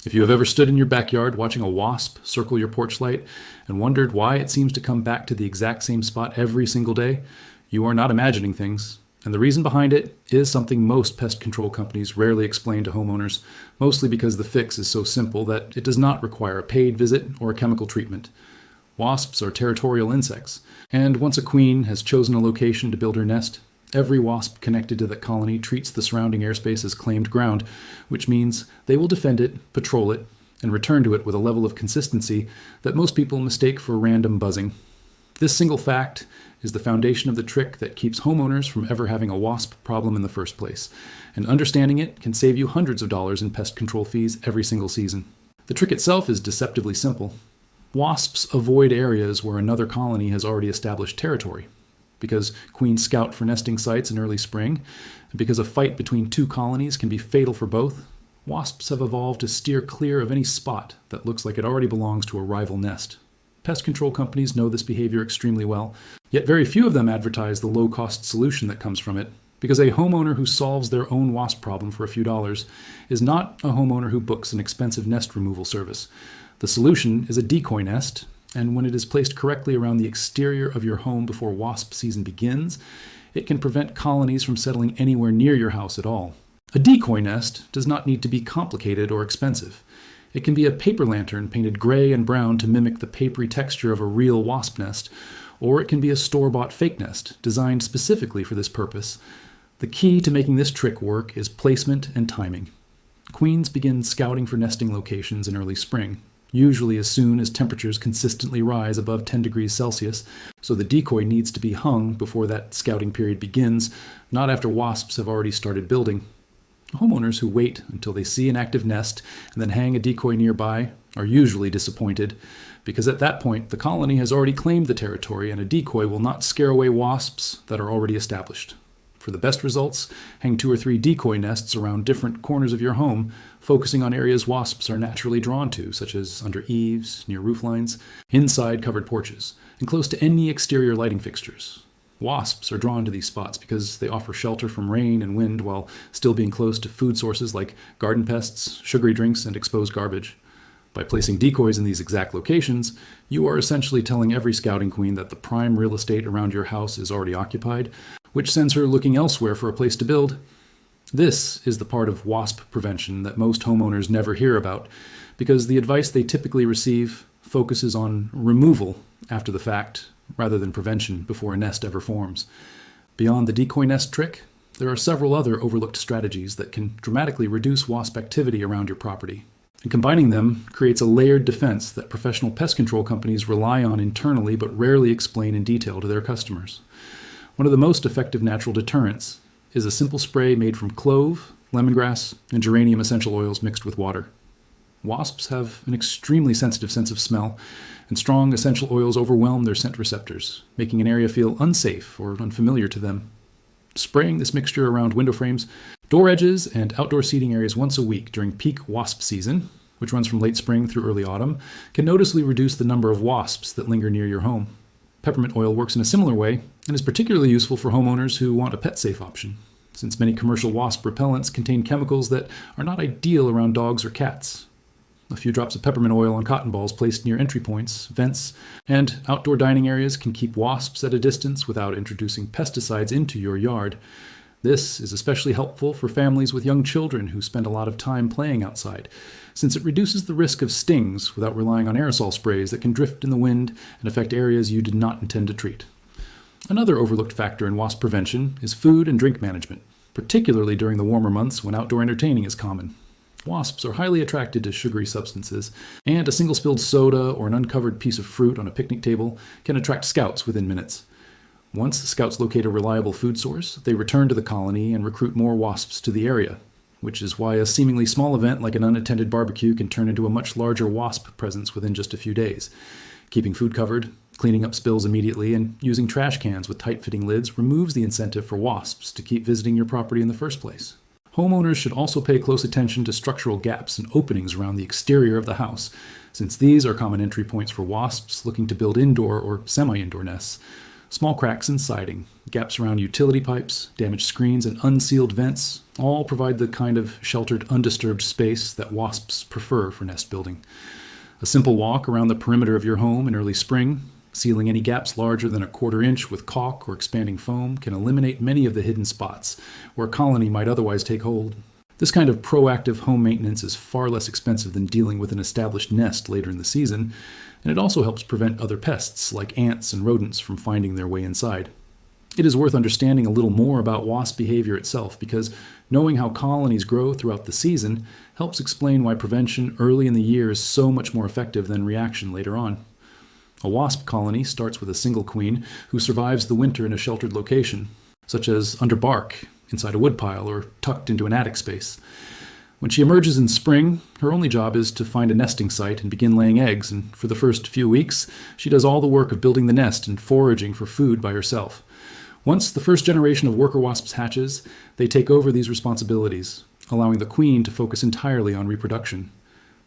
If you have ever stood in your backyard watching a wasp circle your porch light and wondered why it seems to come back to the exact same spot every single day, you are not imagining things. And the reason behind it is something most pest control companies rarely explain to homeowners, mostly because the fix is so simple that it does not require a paid visit or a chemical treatment. Wasps are territorial insects, and once a queen has chosen a location to build her nest, every wasp connected to that colony treats the surrounding airspace as claimed ground, which means they will defend it, patrol it, and return to it with a level of consistency that most people mistake for random buzzing. This single fact is the foundation of the trick that keeps homeowners from ever having a wasp problem in the first place, and understanding it can save you hundreds of dollars in pest control fees every single season. The trick itself is deceptively simple. Wasps avoid areas where another colony has already established territory. Because queens scout for nesting sites in early spring, and because a fight between two colonies can be fatal for both, wasps have evolved to steer clear of any spot that looks like it already belongs to a rival nest. Pest control companies know this behavior extremely well, yet very few of them advertise the low-cost solution that comes from it, because a homeowner who solves their own wasp problem for a few dollars is not a homeowner who books an expensive nest removal service. The solution is a decoy nest, and when it is placed correctly around the exterior of your home before wasp season begins, it can prevent colonies from settling anywhere near your house at all. A decoy nest does not need to be complicated or expensive. It can be a paper lantern painted gray and brown to mimic the papery texture of a real wasp nest, or it can be a store-bought fake nest designed specifically for this purpose. The key to making this trick work is placement and timing. Queens begin scouting for nesting locations in early spring, usually as soon as temperatures consistently rise above 10 degrees Celsius, so the decoy needs to be hung before that scouting period begins, not after wasps have already started building. Homeowners who wait until they see an active nest and then hang a decoy nearby are usually disappointed, because at that point the colony has already claimed the territory and a decoy will not scare away wasps that are already established. For the best results, hang 2 or 3 decoy nests around different corners of your home, focusing on areas wasps are naturally drawn to, such as under eaves, near roof lines, inside covered porches, and close to any exterior lighting fixtures. Wasps are drawn to these spots because they offer shelter from rain and wind while still being close to food sources like garden pests, sugary drinks, and exposed garbage. By placing decoys in these exact locations, you are essentially telling every scouting queen that the prime real estate around your house is already occupied, which sends her looking elsewhere for a place to build. This is the part of wasp prevention that most homeowners never hear about, because the advice they typically receive focuses on removal after the fact, rather than prevention before a nest ever forms. Beyond the decoy nest trick, there are several other overlooked strategies that can dramatically reduce wasp activity around your property. And combining them creates a layered defense that professional pest control companies rely on internally but rarely explain in detail to their customers. One of the most effective natural deterrents is a simple spray made from clove, lemongrass, and geranium essential oils mixed with water. Wasps have an extremely sensitive sense of smell, and strong essential oils overwhelm their scent receptors, making an area feel unsafe or unfamiliar to them. Spraying this mixture around window frames, door edges, and outdoor seating areas once a week during peak wasp season, which runs from late spring through early autumn, can noticeably reduce the number of wasps that linger near your home. Peppermint oil works in a similar way and is particularly useful for homeowners who want a pet-safe option, since many commercial wasp repellents contain chemicals that are not ideal around dogs or cats. A few drops of peppermint oil on cotton balls placed near entry points, vents, and outdoor dining areas can keep wasps at a distance without introducing pesticides into your yard. This is especially helpful for families with young children who spend a lot of time playing outside, since it reduces the risk of stings without relying on aerosol sprays that can drift in the wind and affect areas you did not intend to treat. Another overlooked factor in wasp prevention is food and drink management, particularly during the warmer months when outdoor entertaining is common. Wasps are highly attracted to sugary substances, and a single spilled soda or an uncovered piece of fruit on a picnic table can attract scouts within minutes. Once the scouts locate a reliable food source, they return to the colony and recruit more wasps to the area, which is why a seemingly small event like an unattended barbecue can turn into a much larger wasp presence within just a few days. Keeping food covered, cleaning up spills immediately, and using trash cans with tight-fitting lids removes the incentive for wasps to keep visiting your property in the first place. Homeowners should also pay close attention to structural gaps and openings around the exterior of the house, since these are common entry points for wasps looking to build indoor or semi-indoor nests. Small cracks in siding, gaps around utility pipes, damaged screens, and unsealed vents all provide the kind of sheltered, undisturbed space that wasps prefer for nest building. A simple walk around the perimeter of your home in early spring, sealing any gaps larger than a quarter inch with caulk or expanding foam, can eliminate many of the hidden spots where a colony might otherwise take hold. This kind of proactive home maintenance is far less expensive than dealing with an established nest later in the season, and it also helps prevent other pests like ants and rodents from finding their way inside. It is worth understanding a little more about wasp behavior itself, because knowing how colonies grow throughout the season helps explain why prevention early in the year is so much more effective than reaction later on. A wasp colony starts with a single queen who survives the winter in a sheltered location, such as under bark, inside a woodpile, or tucked into an attic space. When she emerges in spring, her only job is to find a nesting site and begin laying eggs, and for the first few weeks, she does all the work of building the nest and foraging for food by herself. Once the first generation of worker wasps hatches, they take over these responsibilities, allowing the queen to focus entirely on reproduction.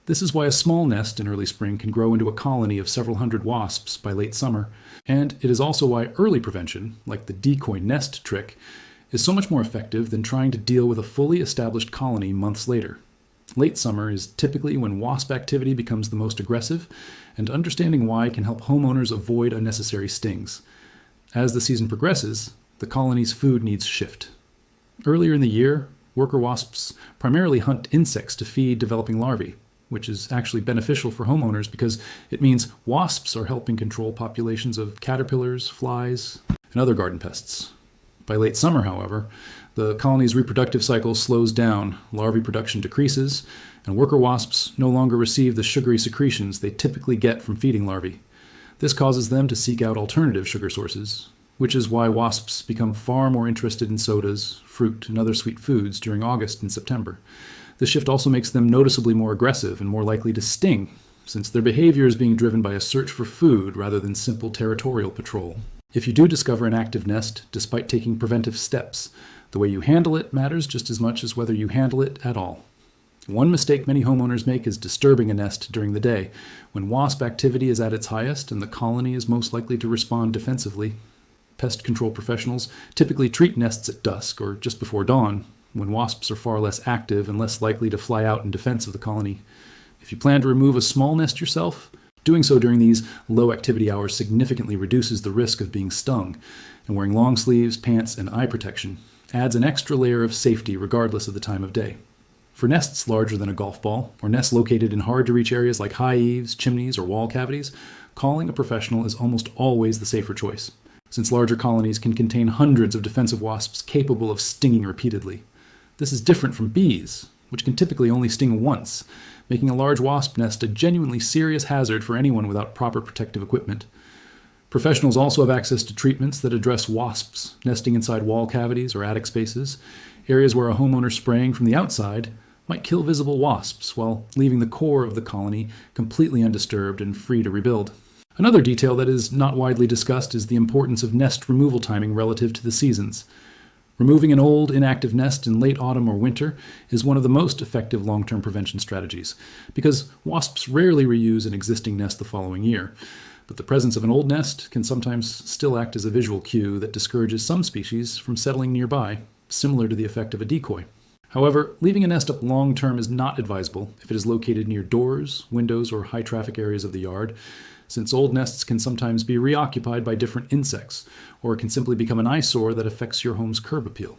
This is why a small nest in early spring can grow into a colony of several hundred wasps by late summer, and it is also why early prevention, like the decoy nest trick, is so much more effective than trying to deal with a fully established colony months later. Late summer is typically when wasp activity becomes the most aggressive, and understanding why can help homeowners avoid unnecessary stings. As the season progresses, the colony's food needs shift. Earlier in the year, worker wasps primarily hunt insects to feed developing larvae, which is actually beneficial for homeowners because it means wasps are helping control populations of caterpillars, flies, and other garden pests. By late summer, however, the colony's reproductive cycle slows down, larvae production decreases, and worker wasps no longer receive the sugary secretions they typically get from feeding larvae. This causes them to seek out alternative sugar sources, which is why wasps become far more interested in sodas, fruit, and other sweet foods during August and September. This shift also makes them noticeably more aggressive and more likely to sting, since their behavior is being driven by a search for food rather than simple territorial patrol. If you do discover an active nest, despite taking preventive steps, the way you handle it matters just as much as whether you handle it at all. One mistake many homeowners make is disturbing a nest during the day, when wasp activity is at its highest and the colony is most likely to respond defensively. Pest control professionals typically treat nests at dusk or just before dawn, when wasps are far less active and less likely to fly out in defense of the colony. If you plan to remove a small nest yourself, doing so during these low activity hours significantly reduces the risk of being stung, and wearing long sleeves, pants, and eye protection adds an extra layer of safety regardless of the time of day. For nests larger than a golf ball, or nests located in hard-to-reach areas like high eaves, chimneys, or wall cavities, calling a professional is almost always the safer choice, since larger colonies can contain hundreds of defensive wasps capable of stinging repeatedly. This is different from bees, which can typically only sting once, making a large wasp nest a genuinely serious hazard for anyone without proper protective equipment. Professionals also have access to treatments that address wasps nesting inside wall cavities or attic spaces, areas where a homeowner spraying from the outside might kill visible wasps while leaving the core of the colony completely undisturbed and free to rebuild. Another detail that is not widely discussed is the importance of nest removal timing relative to the seasons. Removing an old, inactive nest in late autumn or winter is one of the most effective long-term prevention strategies, because wasps rarely reuse an existing nest the following year. But the presence of an old nest can sometimes still act as a visual cue that discourages some species from settling nearby, similar to the effect of a decoy. However, leaving a nest up long-term is not advisable if it is located near doors, windows, or high-traffic areas of the yard, since old nests can sometimes be reoccupied by different insects, or it can simply become an eyesore that affects your home's curb appeal.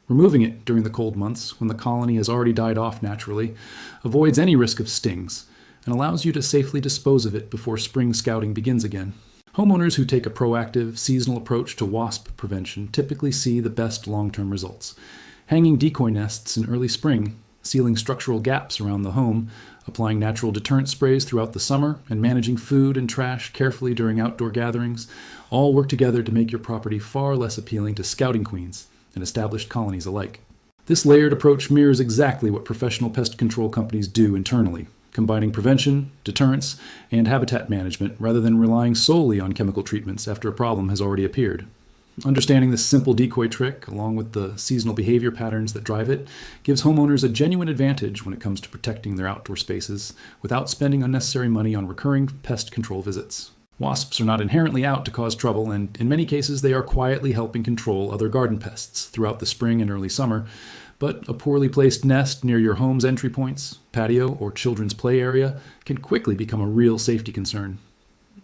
Removing it during the cold months, when the colony has already died off naturally, avoids any risk of stings, and allows you to safely dispose of it before spring scouting begins again. Homeowners who take a proactive, seasonal approach to wasp prevention typically see the best long-term results. Hanging decoy nests in early spring, sealing structural gaps around the home, applying natural deterrent sprays throughout the summer, and managing food and trash carefully during outdoor gatherings all work together to make your property far less appealing to scouting queens and established colonies alike. This layered approach mirrors exactly what professional pest control companies do internally, combining prevention, deterrence, and habitat management rather than relying solely on chemical treatments after a problem has already appeared. Understanding this simple decoy trick, along with the seasonal behavior patterns that drive it, gives homeowners a genuine advantage when it comes to protecting their outdoor spaces without spending unnecessary money on recurring pest control visits. Wasps are not inherently out to cause trouble, and in many cases they are quietly helping control other garden pests throughout the spring and early summer. But a poorly placed nest near your home's entry points, patio, or children's play area can quickly become a real safety concern.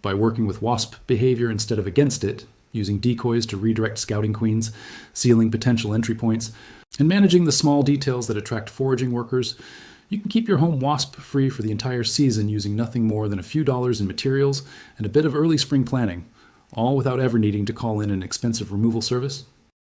By working with wasp behavior instead of against it, using decoys to redirect scouting queens, sealing potential entry points, and managing the small details that attract foraging workers, you can keep your home wasp-free for the entire season using nothing more than a few dollars in materials and a bit of early spring planning, all without ever needing to call in an expensive removal service